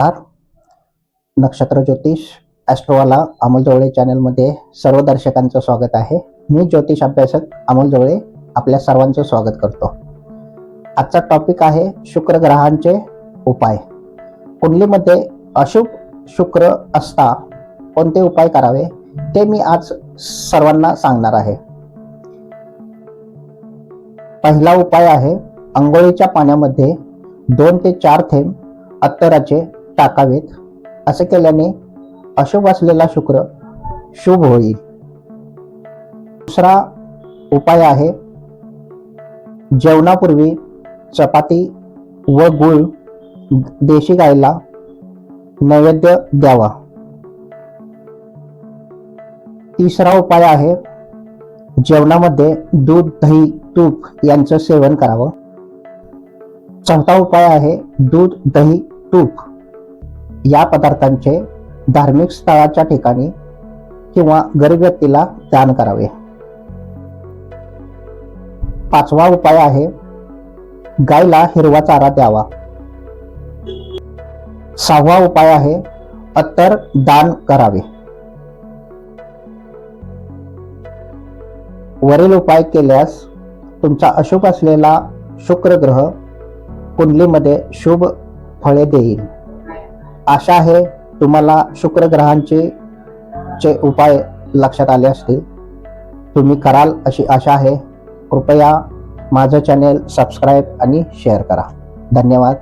नमस्कार. नक्षत्र ज्योतिष ॲस्ट्रोवाला अमोल जवळे चॅनलमध्ये सर्व दर्शकांचं स्वागत आहे. मी ज्योतिष अभ्यासक अमोल जवळे आपल्या सर्वांचं स्वागत करतो. आजचा टॉपिक आहे शुक्र ग्रहांचे उपाय. कुंडलीमध्ये अशुभ शुक्र असता कोणते उपाय करावे ते मी आज सर्वांना सांगणार आहे. पहिला उपाय आहे, अंघोळीच्या पाण्यामध्ये 2 ते 4 थेंब अत्तराचे टाकावेत. असे केल्याने अशुभ असलेला शुक्र शुभ होईल. दुसरा उपाय आहे, जेवणापूर्वी चपाती व गूळ देशी गायला नैवेद्य द्यावा. तिसरा उपाय आहे, जेवणामध्ये दूध, दही, तूप यांचं सेवन करावं. चौथा उपाय आहे, दूध, दही, तूप या पदार्थांचे धार्मिक स्थळाच्या ठिकाणी किंवा गरीब व्यक्तीला दान करावे. पाचवा उपाय आहे, गायला हिरवा चारा द्यावा. सहावा उपाय आहे, अत्तर दान करावे. वरील उपाय केल्यास तुमचा अशुभ असलेला शुक्र ग्रह कुंडलीमध्ये शुभ फळे देईल. आशा आहे तुम्हाला शुक्र ग्रहांचे उपाय लक्षात आले असतील. तुम्ही कराल अशी आशा आहे. कृपया माझं चॅनेल सबस्क्राईब आणि शेअर करा. धन्यवाद.